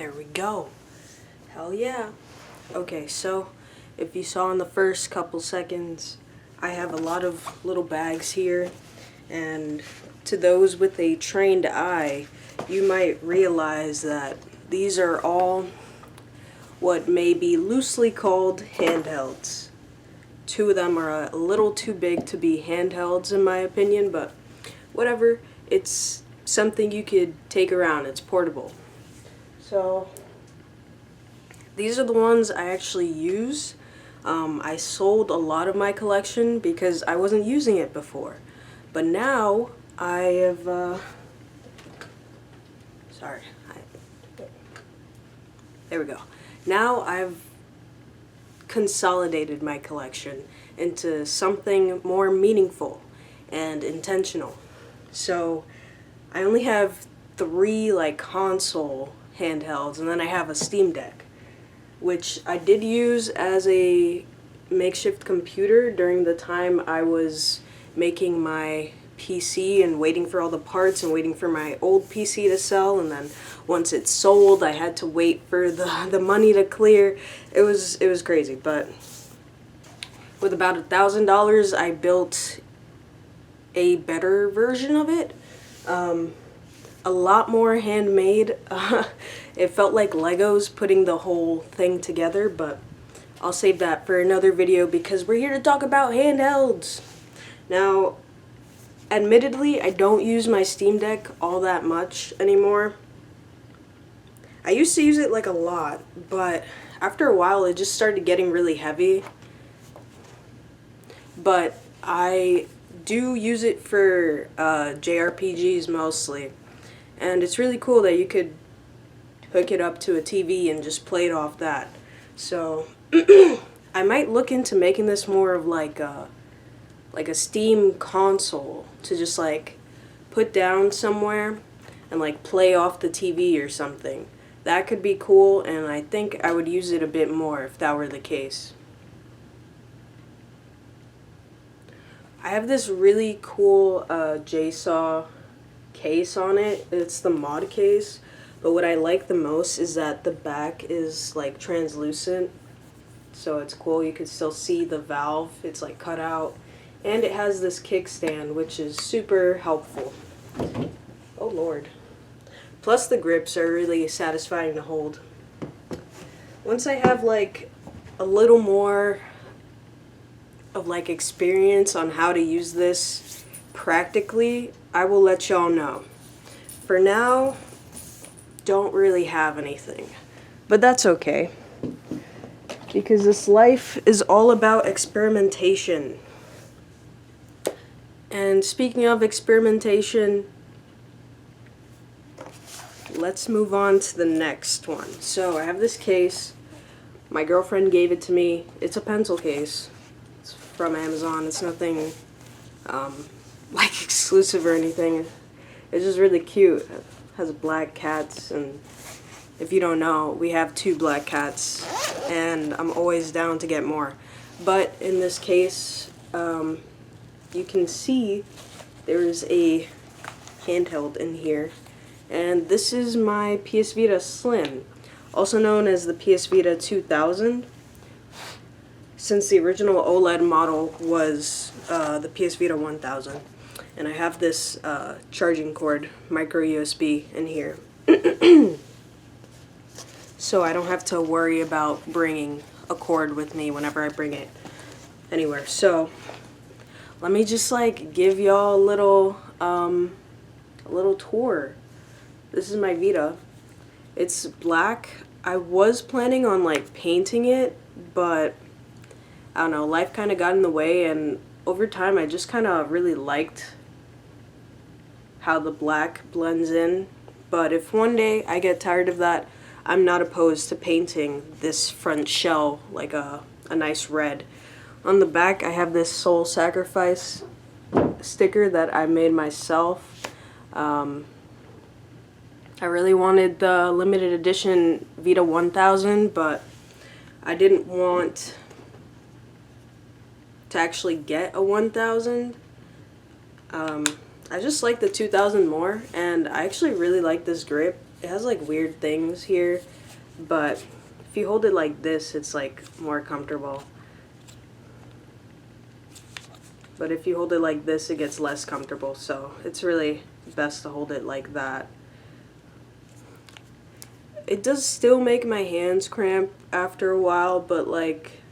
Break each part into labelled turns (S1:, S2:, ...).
S1: There we go. Hell yeah. Okay, so if you saw in the first couple seconds, I have a lot of little bags here, and to those with a trained eye, you might realize that these are all what may be loosely called handhelds. Two of them are a little too big to be handhelds in my opinion, but whatever, it's something you could take around, it's portable. So these are the ones I actually use. I sold a lot of my collection because I wasn't using it before. But now I have, there we go. Now I've consolidated my collection into something more meaningful and intentional. So I only have 3 like console handhelds, and then I have a Steam Deck, which I did use as a makeshift computer during the time I was making my PC and waiting for all the parts and waiting for my old PC to sell, and then once it sold I had to wait for the money to clear. It was crazy, but with about $1,000 I built a better version of it. A lot more handmade. It felt like Legos putting the whole thing together, but I'll save that for another video because we're here to talk about handhelds. Now, admittedly, I don't use my Steam Deck all that much anymore. I used to use it like a lot, but after a while it just started getting really heavy. But I do use it for JRPGs mostly. And it's really cool that you could hook it up to a TV and just play it off that. So I might look into making this more of like a Steam console to just like put down somewhere and like play off the TV or something. That could be cool, and I think I would use it a bit more if that were the case. I have this really cool JSaw case on it. It's the mod case, but what I like the most is that the back is like translucent, so it's cool. You can still see the valve, it's like cut out, and it has this kickstand, which is super helpful. Oh lord. Plus the grips are really satisfying to hold. Once I have like a little more of like experience on how to use this practically, I will let y'all know. For now, don't really have anything, but that's okay, because this life is all about experimentation. And speaking of experimentation, let's move on to the next one. So I have this case. My girlfriend gave it to me. It's a pencil case. It's from Amazon. It's nothing like exclusive or anything. It's just really cute. It has black cats, and if you don't know, we have 2 black cats, and I'm always down to get more. But in this case, you can see there's a handheld in here, and this is my PS Vita Slim, also known as the PS Vita 2000, since the original OLED model was the PS Vita 1000. And I have this charging cord, micro USB, in here. So I don't have to worry about bringing a cord with me whenever I bring it anywhere. So let me just like give y'all a little tour. This is my Vita. It's black. I was planning on like painting it, but I don't know, life kind of got in the way, and over time I just kind of really liked how the black blends in. But if one day I get tired of that, I'm not opposed to painting this front shell like a nice red. On the back I have this Soul Sacrifice sticker that I made myself. I really wanted the limited edition Vita 1000, but I didn't want to actually get a 1000. I just like the 2000 more, and I actually really like this grip. it has like weird things here, but if you hold it like this, it's like more comfortable. But if you hold it like this, it gets less comfortable, so it's really best to hold it like that. It does still make my hands cramp after a while, but like,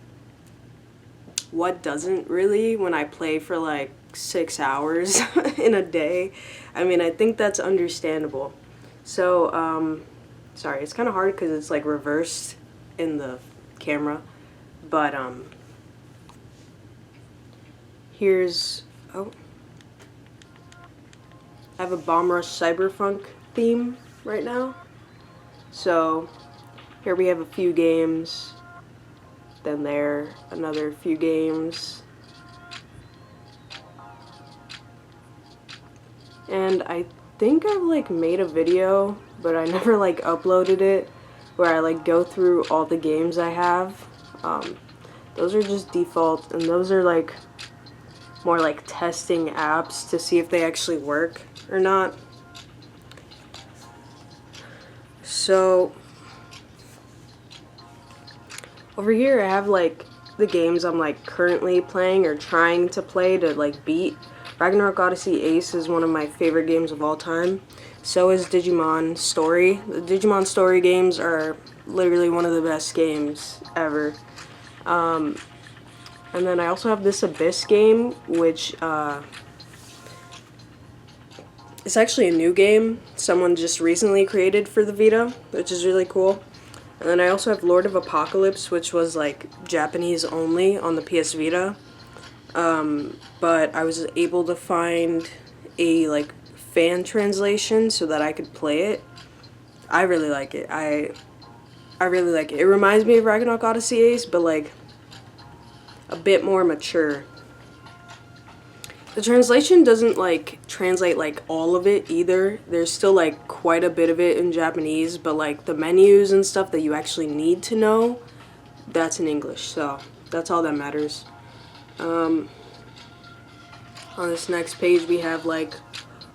S1: what doesn't really when I play for like 6 hours in a day? I mean, I think that's understandable. So, sorry, it's kind of hard because it's like reversed in the camera, but here's, oh, I have a Bomb Rush Cyberpunk theme right now. So here we have a few games, then there another few games, and I think I've like made a video, but I never like uploaded it, where I like go through all the games I have. Those are just default, and those are like more like testing apps to see if they actually work or not. So over here I have like the games I'm like currently playing or trying to play to like beat. Ragnarok Odyssey Ace is one of my favorite games of all time. So is Digimon Story. The Digimon Story games are literally one of the best games ever. And then I also have this Abyss game, which it's actually a new game someone just recently created for the Vita, which is really cool. And then I also have Lord of Apocalypse, which was like Japanese only on the PS Vita. But I was able to find a like fan translation so that I could play it. I really like it. I really like it. It reminds me of Ragnarok Odyssey Ace, but like a bit more mature. The translation doesn't like translate like all of it either. There's still like quite a bit of it in Japanese, but like the menus and stuff that you actually need to know, that's in English, so that's all that matters. On this next page we have like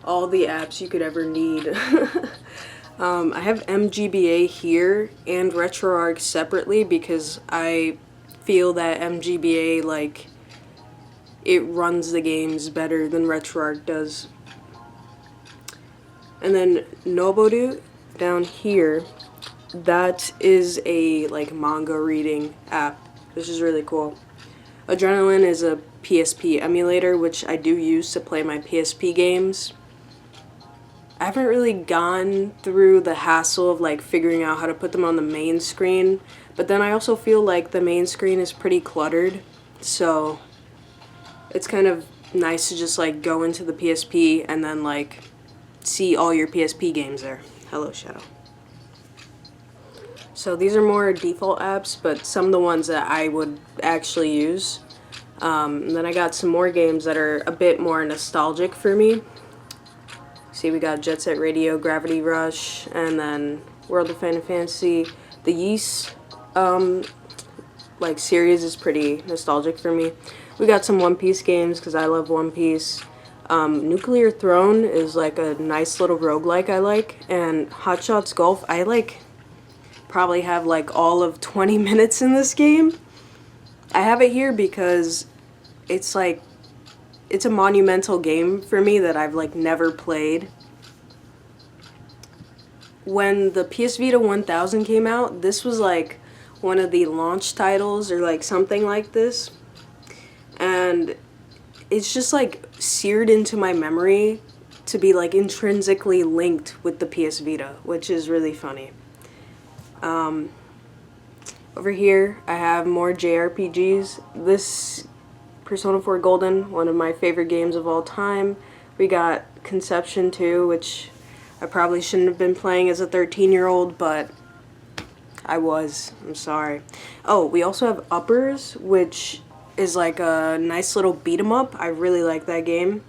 S1: all the apps you could ever need. I have MGBA here and RetroArch separately because I feel that MGBA like it runs the games better than RetroArch does. And then Noboru down here, that is a like manga reading app, which is really cool. Adrenaline is a PSP emulator, which I do use to play my PSP games. I haven't really gone through the hassle of like figuring out how to put them on the main screen, but then I also feel like the main screen is pretty cluttered, so it's kind of nice to just like go into the PSP and then like see all your PSP games there. Hello, Shadow. So these are more default apps, but some of the ones that I would actually use. And then I got some more games that are a bit more nostalgic for me. See, we got Jet Set Radio, Gravity Rush, and then World of Final Fantasy. The Ys like series is pretty nostalgic for me. We got some One Piece games because I love One Piece. Nuclear Throne is like a nice little roguelike I like, and Hot Shots Golf, I like probably have like all of 20 minutes in this game. I have it here because it's like it's a monumental game for me that I've like never played. When the PS Vita 1000 came out, this was like one of the launch titles or like something like this. And it's just like seared into my memory to be like intrinsically linked with the PS Vita, which is really funny. Over here I have more JRPGs. This Persona 4 Golden, one of my favorite games of all time. We got Conception 2, which I probably shouldn't have been playing as a 13-year-old, but I was. I'm sorry. Oh, we also have Uppers, which is like a nice little beat 'em up. I really like that game.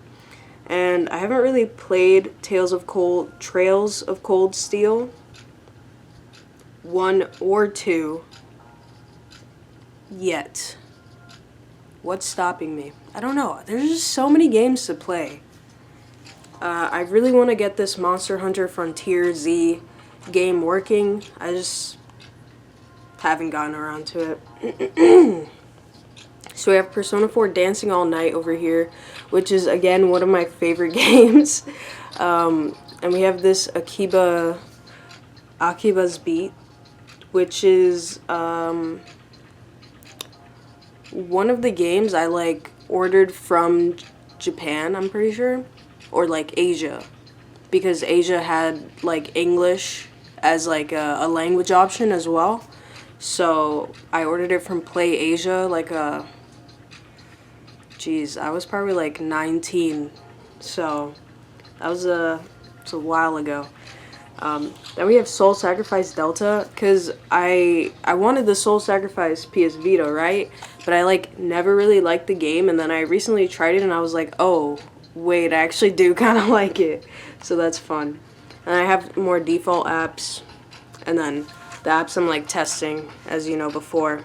S1: And I haven't really played Trails of Cold Steel 1 or 2 yet. What's stopping me? I don't know. There's just so many games to play. I really want to get this Monster Hunter Frontier Z game working. I just haven't gotten around to it. So we have Persona 4 Dancing All Night over here, which is, again, one of my favorite games. And we have this Akiba's Beat, which is one of the games I like ordered from Japan, I'm pretty sure, or like Asia, because Asia had like English as like a language option as well. So I ordered it from Play Asia, like geez, I was probably like 19, so that was it's a while ago. Then we have Soul Sacrifice Delta, because I wanted the Soul Sacrifice PS Vita, right? But I like never really liked the game, and then I recently tried it and I was like, oh, wait, I actually do kind of like it. So that's fun. And I have more default apps, and then the apps I'm like testing, as you know, before.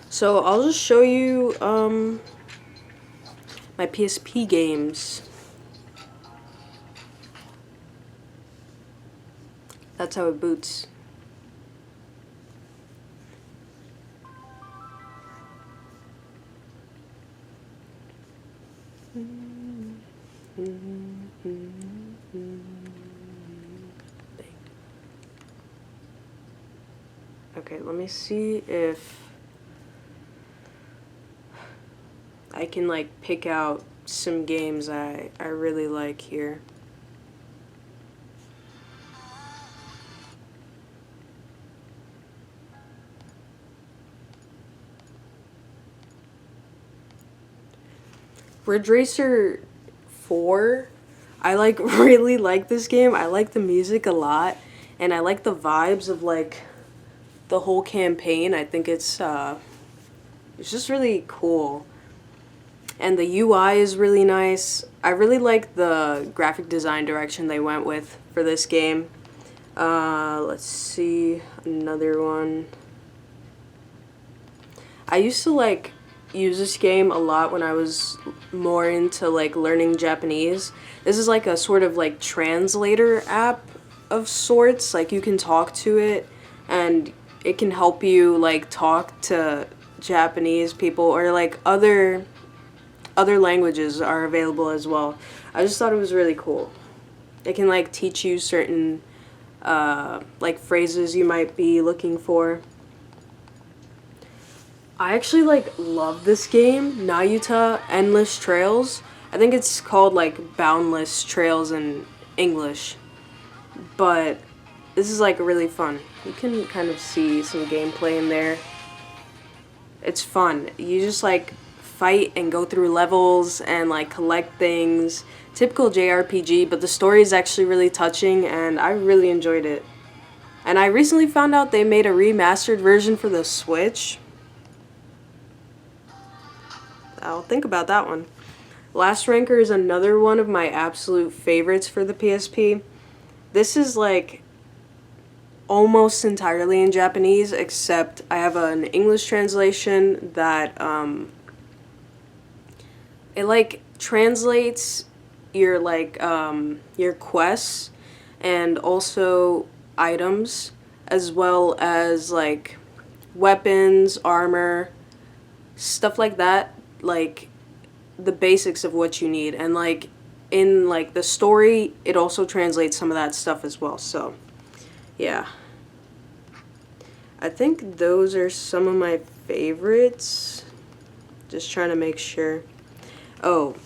S1: So I'll just show you my PSP games. That's how it boots. Okay, let me see if I can like pick out some games I really like here. Ridge Racer 4, I like really like this game. I like the music a lot, and I like the vibes of like the whole campaign. I think it's just really cool. And the UI is really nice. I really like the graphic design direction they went with for this game. Let's see, another one. I used to like use this game a lot when I was more into like learning Japanese. This is like a sort of like translator app of sorts. Like you can talk to it and it can help you like talk to Japanese people, or like other languages are available as well. I just thought it was really cool. It can like teach you certain like phrases you might be looking for. I actually like love this game, Nayuta Endless Trails. I think it's called like Boundless Trails in English. But this is like really fun. You can kind of see some gameplay in there. It's fun. You just like fight and go through levels and like collect things. Typical JRPG, but the story is actually really touching and I really enjoyed it. And I recently found out they made a remastered version for the Switch. I'll think about that one. Last Ranker is another one of my absolute favorites for the PSP. This is like almost entirely in Japanese, except I have an English translation that it like translates your like your quests and also items, as well as like weapons, armor, stuff like that, like the basics of what you need. And like in like the story, it also translates some of that stuff as well. So yeah, I think those are some of my favorites. Just trying to make sure. Oh,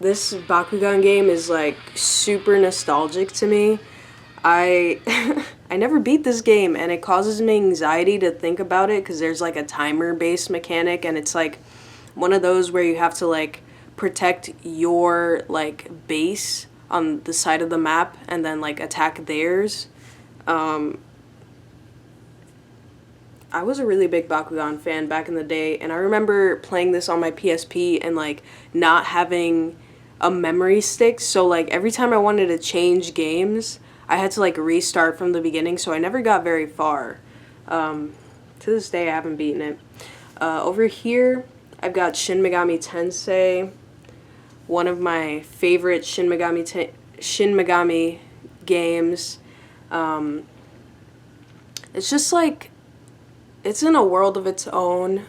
S1: this Bakugan game is like super nostalgic to me. I I never beat this game, and it causes me anxiety to think about it because there's like a timer based mechanic, and it's like one of those where you have to like protect your like base on the side of the map and then like attack theirs. I was a really big Bakugan fan back in the day, and I remember playing this on my PSP and like not having a memory stick, so like every time I wanted to change games, I had to like restart from the beginning, so I never got very far. To this day, I haven't beaten it. Over here, I've got Shin Megami Tensei, one of my favorite Shin Megami games. It's just like, it's in a world of its own.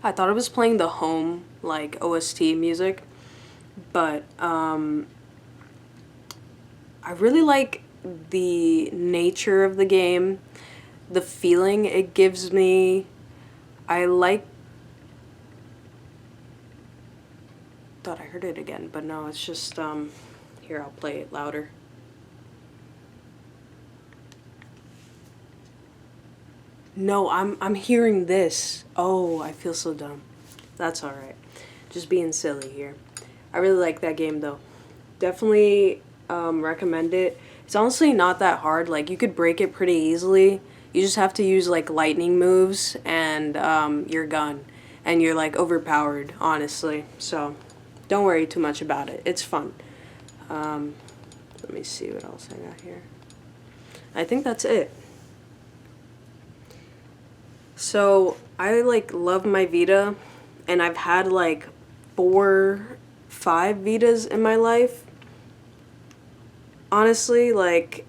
S1: I thought it was playing the home, like, OST music, but I really like the nature of the game, the feeling it gives me. I like, thought I heard it again, but no, it's just, here, I'll play it louder. No, I'm hearing this. Oh, I feel so dumb. That's alright. Just being silly here. I really like that game though. Definitely recommend it. It's honestly not that hard. Like, you could break it pretty easily. You just have to use like lightning moves and you're gone. And you're like overpowered, honestly. So don't worry too much about it. It's fun. Let me see what else I got here. I think that's it. So I like love my Vita, and I've had like 5 Vitas in my life. Honestly, like,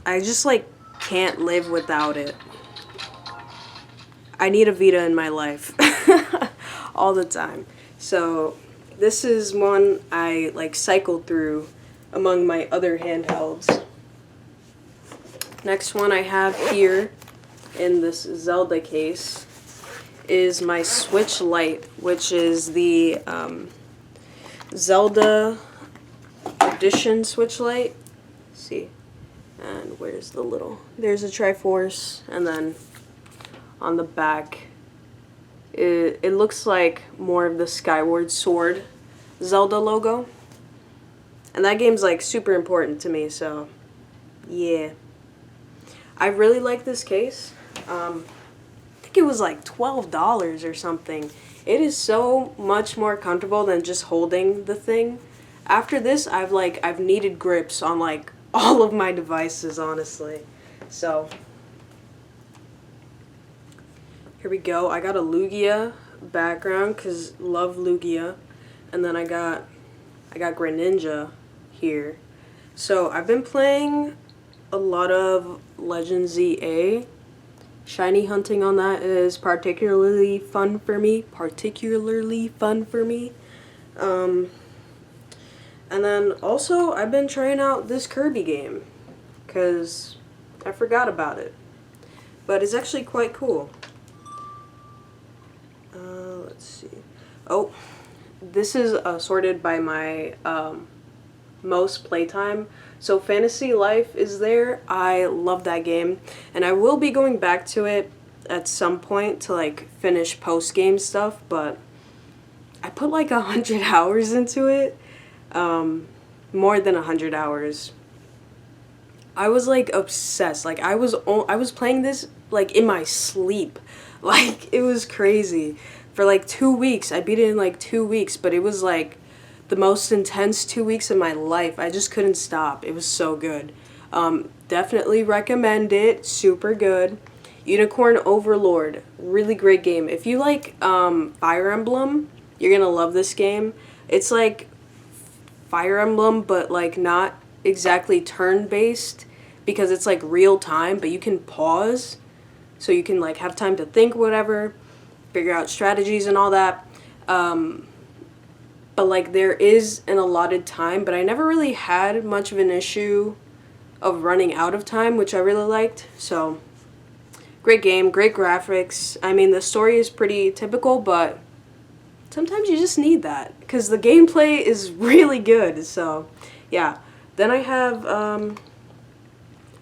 S1: I just like can't live without it. I need a Vita in my life all the time. So this is one I like cycled through among my other handhelds. Next one I have here in this Zelda case is my Switch Lite, which is the Zelda Edition Switch Lite. Let's see, and where's the little, there's a Triforce, and then on the back it looks like more of the Skyward Sword Zelda logo, and that game's like super important to me, so yeah. I really like this case. I think it was like $12 or something. It is so much more comfortable than just holding the thing. After this, I've needed grips on like all of my devices, honestly. So here we go. I got a Lugia background because love Lugia, and then I got Greninja here. So I've been playing a lot of Legend ZA. Shiny hunting on that is particularly fun for me. And then also I've been trying out this Kirby game because I forgot about it. But it's actually quite cool. Let's see. Oh, this is sorted by my most playtime. So Fantasy Life is there. I love that game, and I will be going back to it at some point to like finish post-game stuff, but I put like 100 hours into it. More than 100 hours. I was like obsessed. Like I was playing this like in my sleep. Like it was crazy. For like 2 weeks. I beat it in like 2 weeks, but it was like the most intense 2 weeks of my life. I just couldn't stop. It was so good. Definitely recommend it. Super good. Unicorn Overlord. Really great game. If you like Fire Emblem, you're gonna love this game. It's like Fire Emblem, but like not exactly turn-based because it's like real time, but you can pause so you can like have time to think, whatever, figure out strategies and all that. But like there is an allotted time, but I never really had much of an issue of running out of time, which I really liked. So great game, great graphics. I mean, the story is pretty typical, but sometimes you just need that because the gameplay is really good. So yeah. Then I have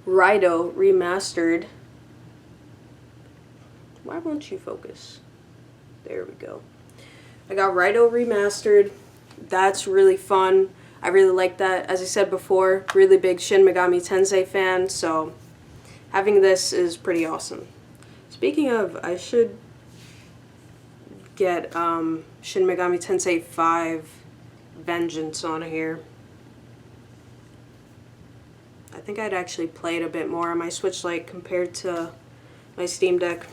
S1: Raidou Remastered. Why won't you focus? There we go. I got Raidou Remastered. That's really fun. I really like that. As I said before, really big Shin Megami Tensei fan, so having this is pretty awesome. Speaking of, I should get Shin Megami Tensei 5 Vengeance on here. I think I'd actually play it a bit more on my Switch Lite compared to my Steam Deck.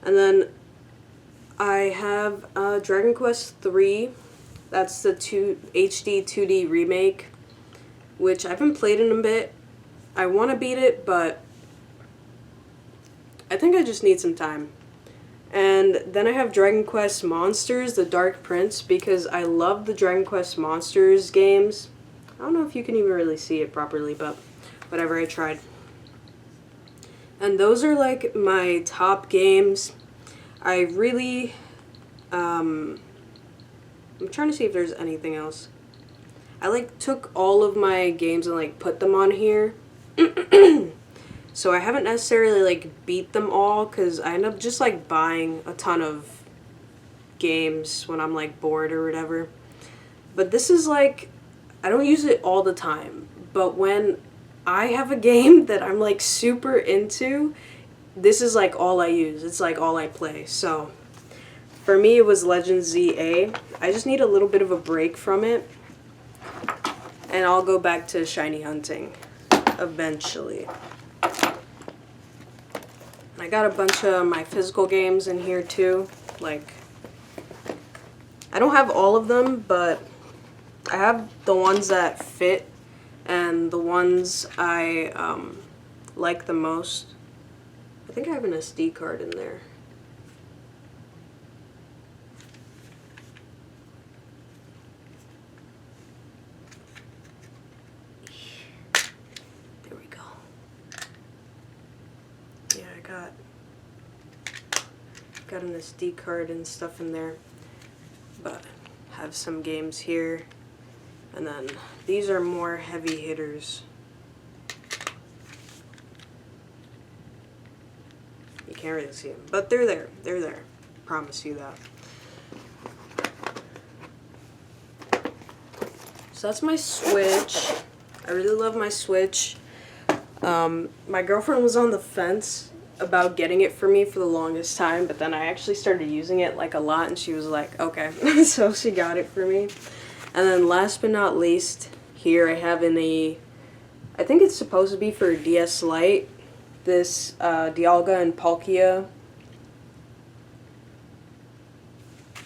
S1: And then I have Dragon Quest III That's the HD 2D remake, which I haven't played in a bit. I want to beat it, but I think I just need some time. And then I have Dragon Quest Monsters, The Dark Prince, because I love the Dragon Quest Monsters games. I don't know if you can even really see it properly, but whatever, I tried. And those are like my top games. I really, I'm trying to see if there's anything else. I like took all of my games and like put them on here. So I haven't necessarily like beat them all because I end up just like buying a ton of games when I'm like bored or whatever. But this is like, I don't use it all the time, but when I have a game that I'm like super into, this is like all I use. It's like all I play. So for me it was Legend ZA. I just need a little bit of a break from it and I'll go back to shiny hunting eventually. I got a bunch of my physical games in here too. Like, I don't have all of them, but I have the ones that fit and the ones I like the most. I think I have an SD card in there. There we go. Yeah, I got an SD card and stuff in there, but have some games here, and then these are more heavy hitters. You can't really see them, but they're there. They're there. Promise you that. So that's my Switch. I really love my Switch. My girlfriend was on the fence about getting it for me for the longest time, but then I actually started using it like a lot and she was like, okay. So she got it for me. And then last but not least, here I have I think it's supposed to be for DS Lite, this Dialga and Palkia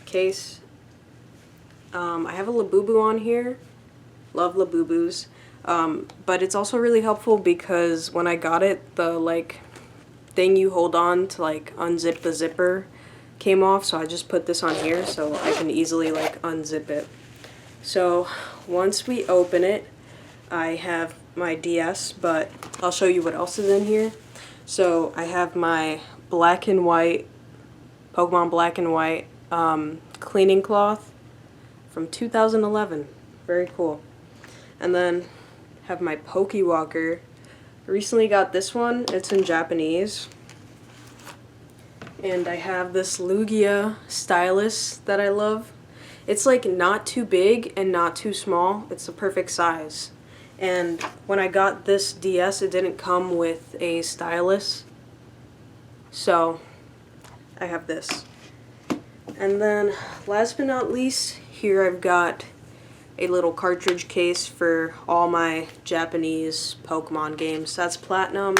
S1: case. I have a Labubu on here. Love Labubus. But it's also really helpful because when I got it, the like thing you hold on to like unzip the zipper came off, so I just put this on here so I can easily like unzip it. So once we open it, I have my DS, but I'll show you what else is in here. So I have my black and white, Pokemon Black and White cleaning cloth from 2011. Very cool. And then have my Pokewalker. I recently got this one. It's in Japanese. And I have this Lugia stylus that I love. It's like not too big and not too small. It's the perfect size. And when I got this DS, it didn't come with a stylus. So I have this. And then last but not least, here I've got a little cartridge case for all my Japanese Pokemon games. That's Platinum.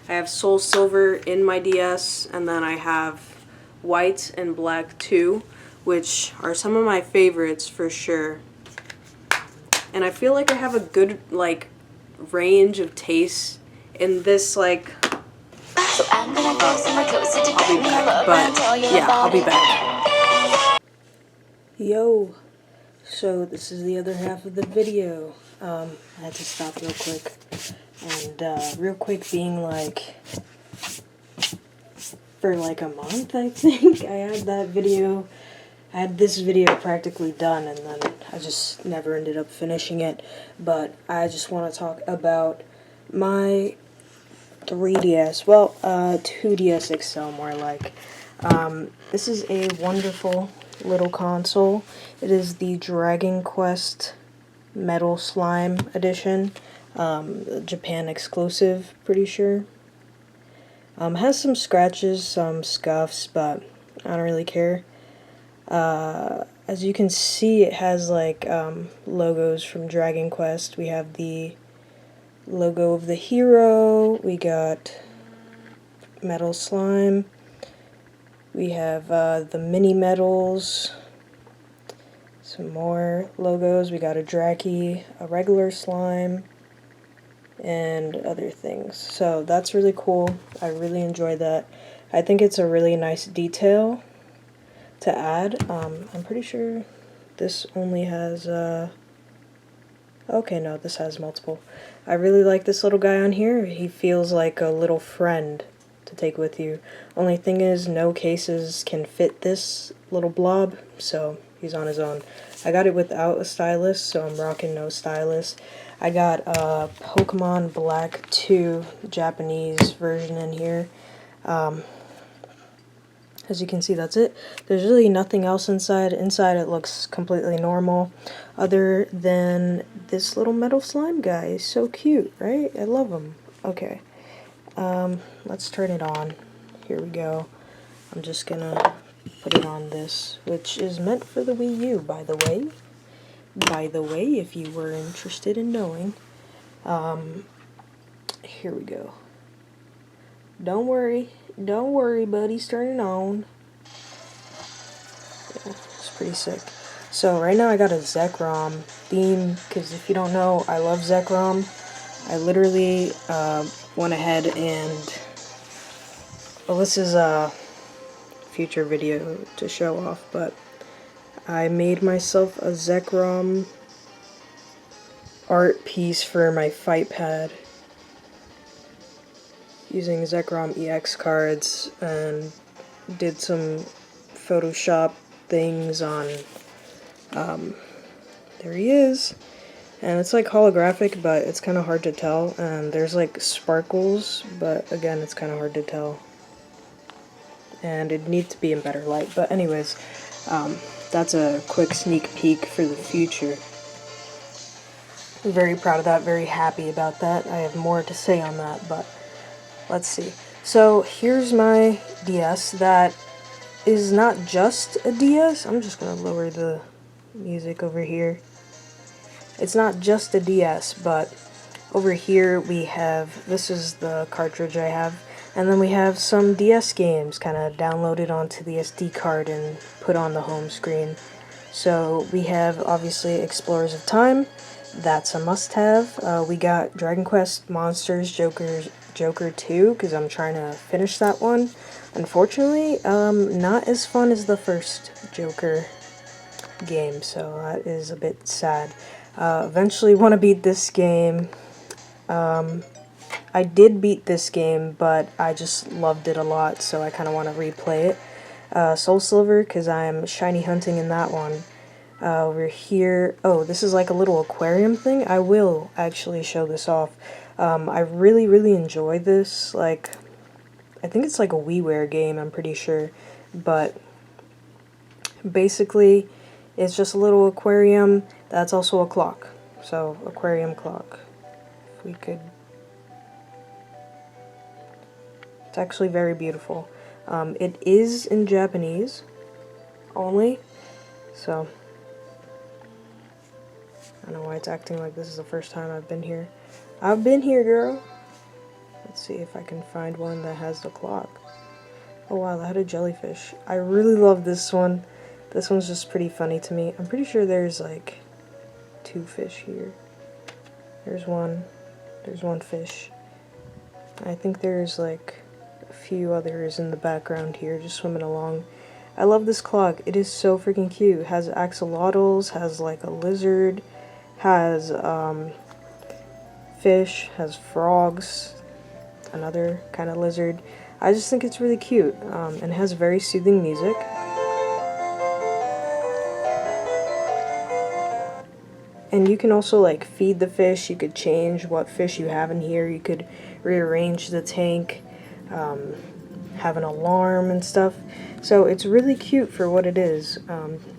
S1: I have Soul Silver in my DS, and then I have White and Black 2, which are some of my favorites for sure. And I feel like I have a good like range of tastes in this like I'll be back, but yeah, I'll be back. Yo. So this is the other half of the video. I had to stop real quick. And real quick being like, for like a month I think, I had this video practically done and then I just never ended up finishing it. But I just want to talk about my 3DS, well, 2DS XL more like. This is a wonderful little console. It is the Dragon Quest Metal Slime Edition, Japan exclusive, pretty sure. Has some scratches, some scuffs, but I don't really care. As you can see, it has like logos from Dragon Quest. We have the logo of the hero, we got Metal Slime, we have the mini medals, Some more logos. We got a Dracky, a regular slime, and other things. So that's really cool. I really enjoy that. I think it's a really nice detail to add. I'm pretty sure this only has, okay, no, this has multiple. I really like this little guy on here. He feels like a little friend to take with you. Only thing is, no cases can fit this little blob, so he's on his own. I got it without a stylus, so I'm rocking no stylus. I got a Pokemon Black 2 Japanese version in here. As you can see, that's it. There's really nothing else inside. Inside it looks completely normal, other than this little metal slime guy. He's so cute, right? I love him. Okay, let's turn it on. Here we go. I'm just gonna put it on this, which is meant for the Wii U, by the way. By the way, if you were interested in knowing. Here we go. Don't worry, buddy's turning on. Yeah, it's pretty sick. So right now I got a Zekrom theme, because if you don't know, I love Zekrom. I literally went ahead and, well, this is a future video to show off, but I made myself a Zekrom art piece for my fight pad using Zekrom EX cards, and did some Photoshop things on, there he is, and it's like holographic, but it's kind of hard to tell, and there's like sparkles, but again, it's kind of hard to tell, and it needs to be in better light. But anyways, that's a quick sneak peek for the future. I'm very proud of that, very happy about that. I have more to say on that, but let's see. So here's my DS that is not just a DS. I'm just going to lower the music over here. It's not just a DS, but over here we have, this is the cartridge I have, and then we have some DS games kind of downloaded onto the SD card and put on the home screen. So we have obviously Explorers of Time. That's a must-have. We got Dragon Quest Monsters Joker 2, because I'm trying to finish that one. Unfortunately, not as fun as the first Joker game, so that is a bit sad. Eventually want to beat this game. I did beat this game, but I just loved it a lot, so I kind of want to replay it. Soul Silver, because I'm shiny hunting in that one. Over here, oh, this is like a little aquarium thing. I will actually show this off. I really enjoy this. Like, I think it's like a WiiWare game, I'm pretty sure, but basically it's just a little aquarium that's also a clock. So, aquarium clock. If we could, it's actually very beautiful. It is in Japanese only, so I don't know why it's acting like this is the first time I've been here. I've been here, girl. Let's see if I can find one that has the clock. Oh wow, that had a jellyfish. I really love this one. This one's just pretty funny to me. I'm pretty sure there's like 2 fish here. There's one fish. I think there's like a few others in the background here just swimming along. I love this clock. It is so freaking cute. It has axolotls, has like a lizard, has fish, has frogs, another kind of lizard. I just think it's really cute, and has very soothing music. And you can also like feed the fish. You could change what fish you have in here. You could rearrange the tank, have an alarm and stuff. So it's really cute for what it is.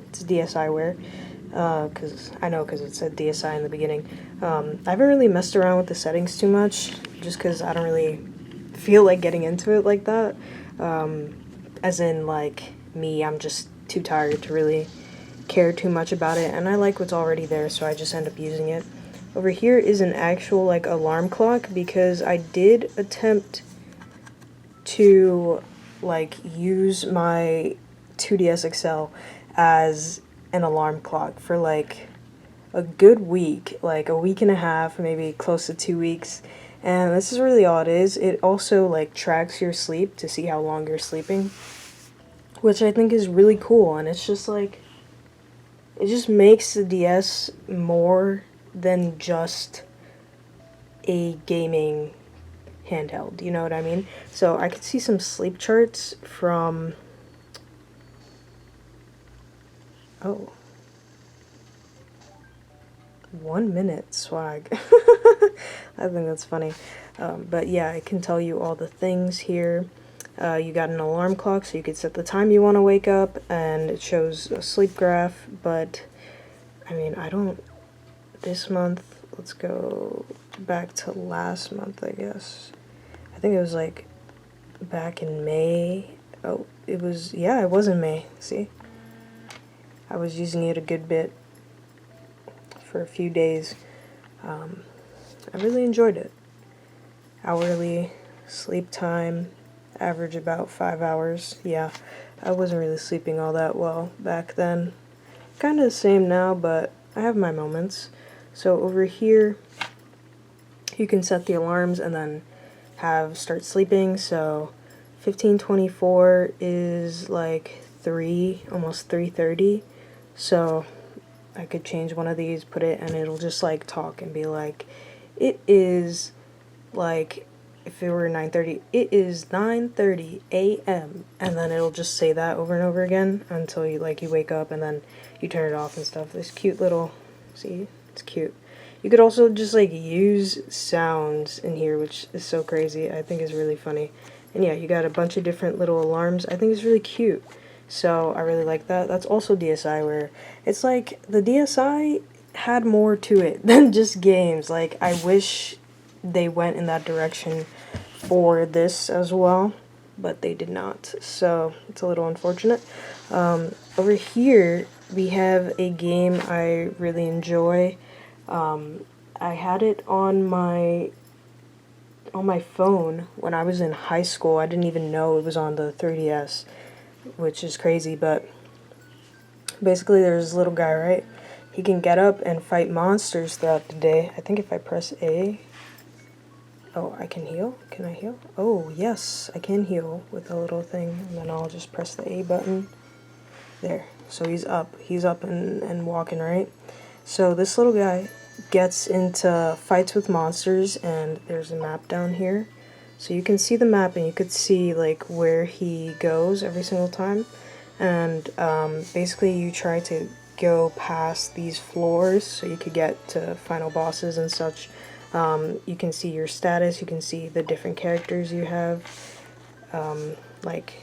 S1: It's DSiWare, because it said DSi in the beginning. I haven't really messed around with the settings too much, just because I don't really feel like getting into it like that. As in, like, me, I'm just too tired to really care too much about it, and I like what's already there, so I just end up using it. Over here is an actual, like, alarm clock, because I did attempt to, like, use my 2DS XL as an alarm clock for like a good week, like a week and a half, maybe close to 2 weeks. And this is really all it is. It also like tracks your sleep to see how long you're sleeping, which I think is really cool. And it's just like, it just makes the DS more than just a gaming handheld, you know what I mean? So I could see some sleep charts from, oh, 1 minute swag. I think that's funny. But yeah, I can tell you all the things here. You got an alarm clock, so you could set the time you want to wake up, and it shows a sleep graph. But I mean, I don't. This month, let's go back to last month, I guess. I think it was like back in May. Oh, it was, yeah, it was in May. See? I was using it a good bit for a few days. I really enjoyed it. Hourly sleep time, average about 5 hours. Yeah, I wasn't really sleeping all that well back then. Kind of the same now, but I have my moments. So over here, you can set the alarms and then have start sleeping. So 15:24 is like 3, almost 3:30. So I could change one of these, put it, and it'll just like talk and be like, it is like, if it were 9:30, it is 9:30 a.m. and then it'll just say that over and over again until you wake up, and then you turn it off and stuff. This cute little, see, it's cute. You could also just like use sounds in here, which is so crazy. I think is really funny. And yeah, you got a bunch of different little alarms. I think it's really cute. So I really like that. That's also DSi, where it's like the DSi had more to it than just games. Like, I wish they went in that direction for this as well, but they did not. So it's a little unfortunate. Over here, we have a game I really enjoy. I had it on my phone when I was in high school. I didn't even know it was on the 3DS, which is crazy, but basically there's this little guy, right? He can get up and fight monsters throughout the day. I think if I press A... Oh, I can heal? Can I heal? Oh, yes, I can heal with a little thing, and then I'll just press the A button. There. So he's up. He's up and walking, right? So this little guy gets into fights with monsters, and there's a map down here. So you can see the map, and you could see like where he goes every single time. And basically you try to go past these floors so you could get to final bosses and such. You can see your status, you can see the different characters you have, like,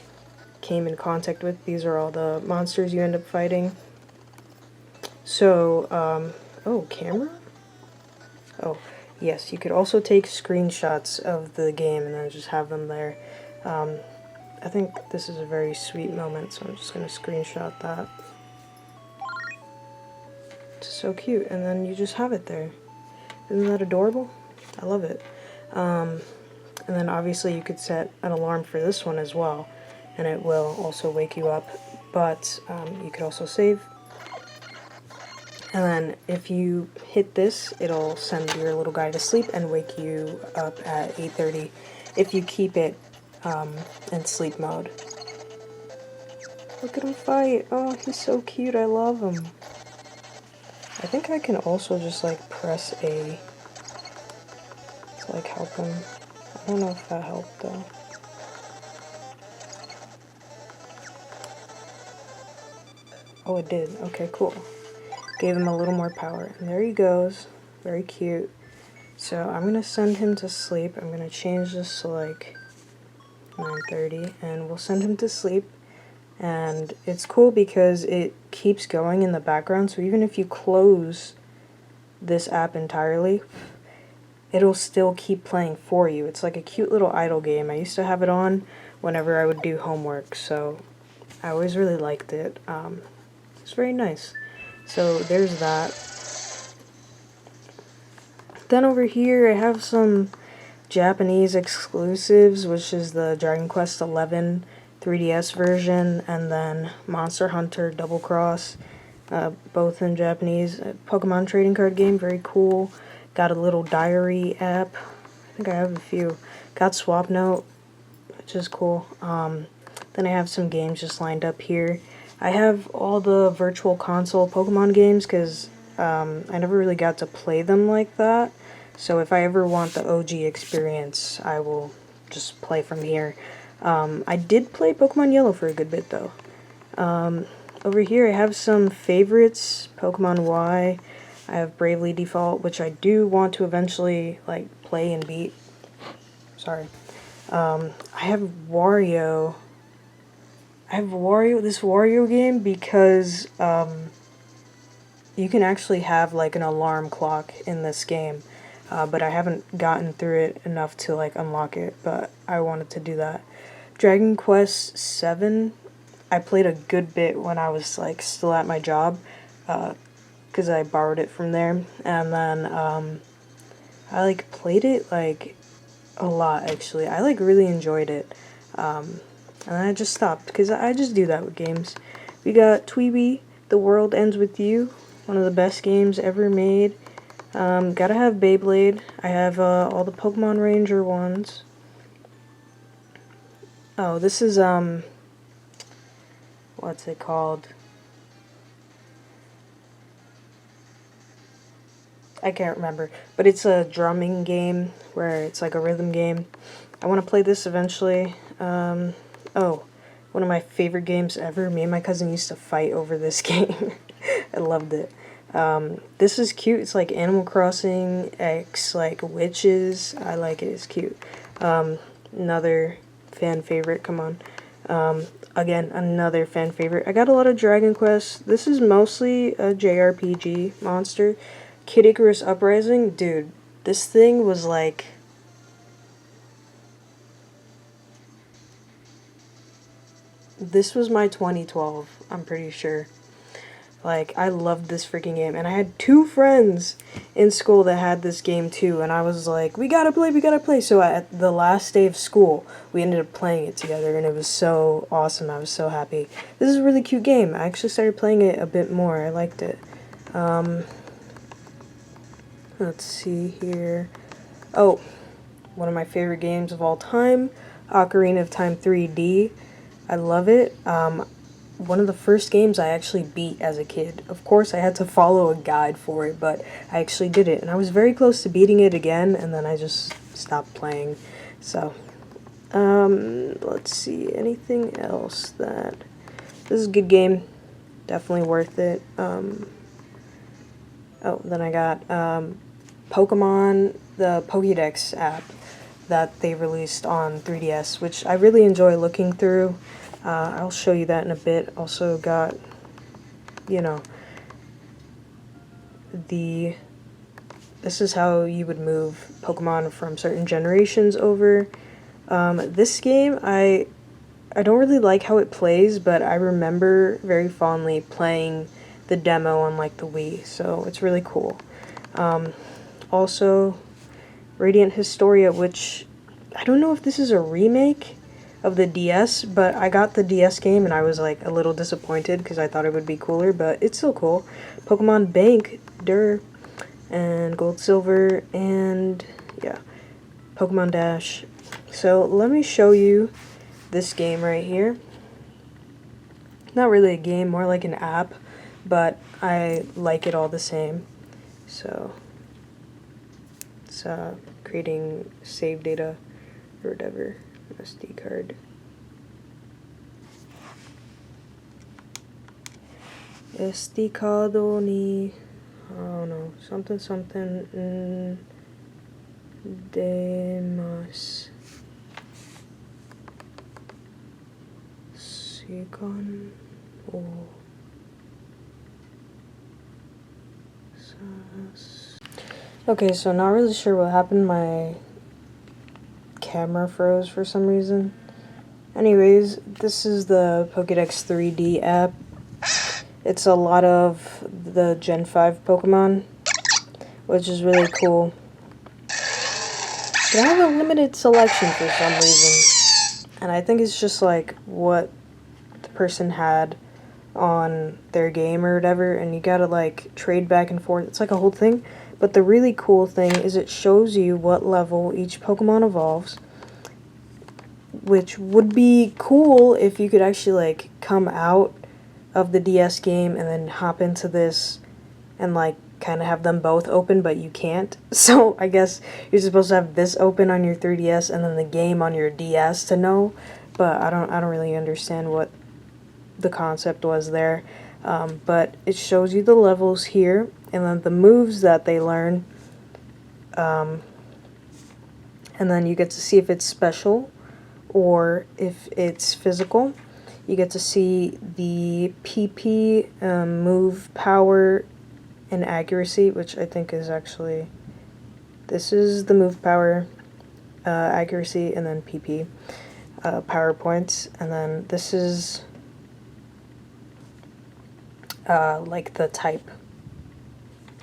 S1: came in contact with. These are all the monsters you end up fighting. So, oh, camera? Oh, yes, you could also take screenshots of the game and then just have them there. I think this is a very sweet moment, so I'm just going to screenshot that. It's so cute, and then you just have it there. Isn't that adorable? I love it. And then obviously you could set an alarm for this one as well, and it will also wake you up, but you could also save. And then if you hit this, it'll send your little guy to sleep and wake you up at 8:30 if you keep it in sleep mode. Look at him fight. Oh, he's so cute. I love him. I think I can also just like press A to like help him. I don't know if that helped though. Oh, it did. Okay, cool. Gave him a little more power. And there he goes. Very cute. So I'm gonna send him to sleep. I'm gonna change this to like 9:30, and we'll send him to sleep. And it's cool because it keeps going in the background, so even if you close this app entirely, it'll still keep playing for you. It's like a cute little idle game. I used to have it on whenever I would do homework, so I always really liked it. It's very nice. So there's that. Then over here I have some Japanese exclusives, which is the Dragon Quest XI 3DS version, and then Monster Hunter Double Cross. both in Japanese. Pokemon trading card game, very cool. Got a little diary app. I think I have a few. Got Swap Note, which is cool. Then I have some games just lined up here. I have all the virtual console Pokemon games because I never really got to play them like that. So if I ever want the OG experience, I will just play from here. I did play Pokemon Yellow for a good bit though. Over here I have some favorites. Pokemon Y. I have Bravely Default, which I do want to eventually like play and beat. Sorry. I have Wario. I have this Wario game because you can actually have like an alarm clock in this game, but I haven't gotten through it enough to like unlock it, but I wanted to do that. Dragon Quest VII, I played a good bit when I was like still at my job, because I borrowed it from there, and then I like played it like a lot actually. I like really enjoyed it. And I just stopped, because I just do that with games. We got Tweeby, The World Ends With You, one of the best games ever made. Gotta have Beyblade. I have all the Pokemon Ranger ones. Oh, this is, what's it called? I can't remember, but it's a drumming game, where it's like a rhythm game. I want to play this eventually. Oh, one of my favorite games ever. Me and my cousin used to fight over this game. I loved it. This is cute. It's like Animal Crossing X, like witches. I like it. It's cute. Another fan favorite. Come on. Again, another fan favorite. I got a lot of Dragon Quest. This is mostly a JRPG monster. Kid Icarus Uprising. Dude, this thing was like... This was my 2012, I'm pretty sure. Like, I loved this freaking game. And I had 2 friends in school that had this game too. And I was like, we gotta play, we gotta play. So at the last day of school, we ended up playing it together. And it was so awesome. I was so happy. This is a really cute game. I actually started playing it a bit more. I liked it. Let's see here. Oh, one of my favorite games of all time. Ocarina of Time 3D. I love it. One of the first games I actually beat as a kid. Of course, I had to follow a guide for it, but I actually did it. And I was very close to beating it again, and then I just stopped playing. So, let's see. Anything else that... This is a good game. Definitely worth it. Oh, then I got Pokemon, the Pokédex app that they released on 3DS, which I really enjoy looking through. I'll show you that in a bit. Also got, you know, this is how you would move Pokemon from certain generations over. This game, I don't really like how it plays, but I remember very fondly playing the demo on like the Wii, so it's really cool. Also, Radiant Historia, which I don't know if this is a remake of the DS, but I got the DS game and I was like a little disappointed because I thought it would be cooler, but it's still cool. Pokemon Bank, and Gold Silver, and yeah, Pokemon Dash. So let me show you this game right here. Not really a game, more like an app, but I like it all the same. So it's creating save data or whatever. SD card. SD card ni, I don't know, something demasu. Second or okay, so not really sure what happened. My camera froze for some reason. Anyways, this is the Pokédex 3D app. It's a lot of the Gen 5 Pokemon, which is really cool. But I have a limited selection for some reason. And I think it's just like what the person had
S2: on their game or whatever, and you gotta like trade back and forth. It's like a whole thing. But the really cool thing is it shows you what level each Pokemon evolves, which would be cool if you could actually like come out of the DS game and then hop into this and like kind of have them both open, but you can't. So I guess you're supposed to have this open on your 3DS and then the game on your DS to know, but I don't really understand what the concept was there. But it shows you the levels here and then the moves that they learn, and then you get to see if it's special or if it's physical. You get to see the PP, move power and accuracy, which I think is actually, this is the move power, accuracy, and then PP, power points, and then this is like the type.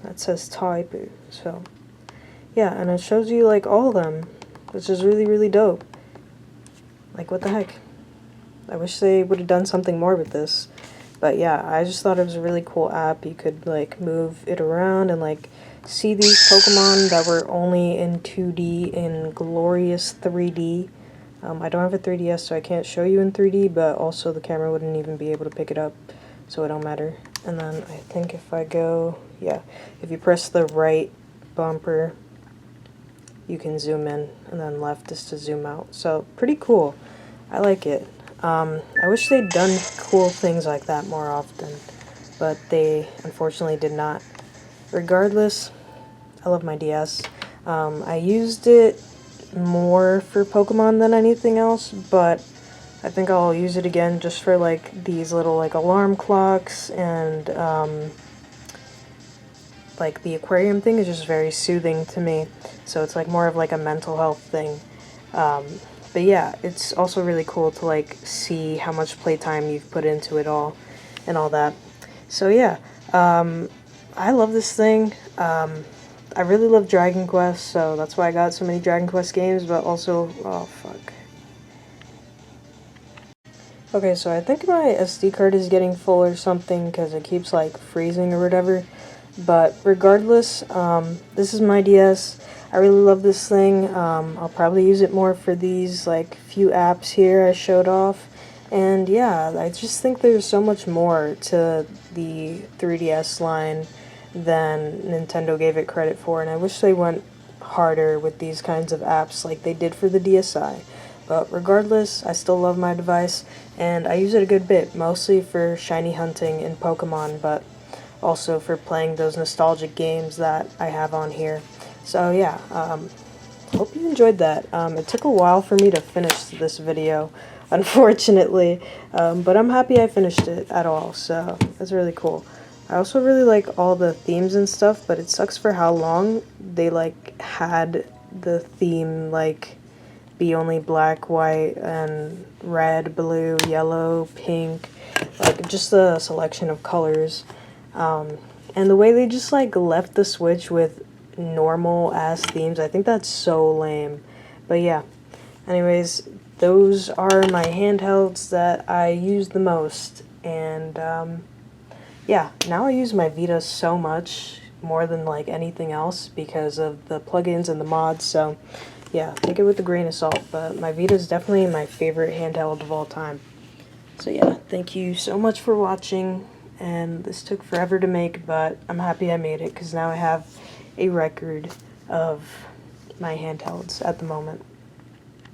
S2: That says type, so yeah, and it shows you like all of them, which is really dope. Like, what the heck? I wish they would have done something more with this. But yeah, I just thought it was a really cool app. You could like move it around and like see these Pokemon that were only in 2D in glorious 3D. I don't have a 3DS, so I can't show you in 3D, but also the camera wouldn't even be able to pick it up, so it don't matter. And then I think if I go, yeah, if you press the right bumper, you can zoom in, and then left is to zoom out. So pretty cool. I like it. I wish they'd done cool things like that more often, but they unfortunately did not. Regardless, I love my DS. I used it more for Pokemon than anything else, but I think I'll use it again just for like these little like alarm clocks, and like the aquarium thing is just very soothing to me, so it's like more of like a mental health thing. But yeah, it's also really cool to like see how much playtime you've put into it all and all that. So yeah, I love this thing. I really love Dragon Quest, so that's why I got so many Dragon Quest games, but also, oh fuck. Okay, so I think my SD card is getting full or something because it keeps like freezing or whatever. But regardless, this is my DS. I really love this thing. I'll probably use it more for these like few apps here I showed off. And yeah, I just think there's so much more to the 3DS line than Nintendo gave it credit for, and I wish they went harder with these kinds of apps like they did for the DSi. But regardless, I still love my device, and I use it a good bit, mostly for shiny hunting in Pokemon, but also for playing those nostalgic games that I have on here. So yeah, hope you enjoyed that. It took a while for me to finish this video, unfortunately, but I'm happy I finished it at all, so that's really cool. I also really like all the themes and stuff, but it sucks for how long they like had the theme like be only black, white, and red, blue, yellow, pink, like just a selection of colors. And the way they just like left the Switch with normal ass themes, I think that's so lame. But yeah, anyways, those are my handhelds that I use the most, and yeah, now I use my Vita so much, more than like anything else, because of the plugins and the mods, so yeah, take it with a grain of salt, but my Vita is definitely my favorite handheld of all time. So yeah, thank you so much for watching, and this took forever to make, but I'm happy I made it, because now I have a record of my handhelds at the moment.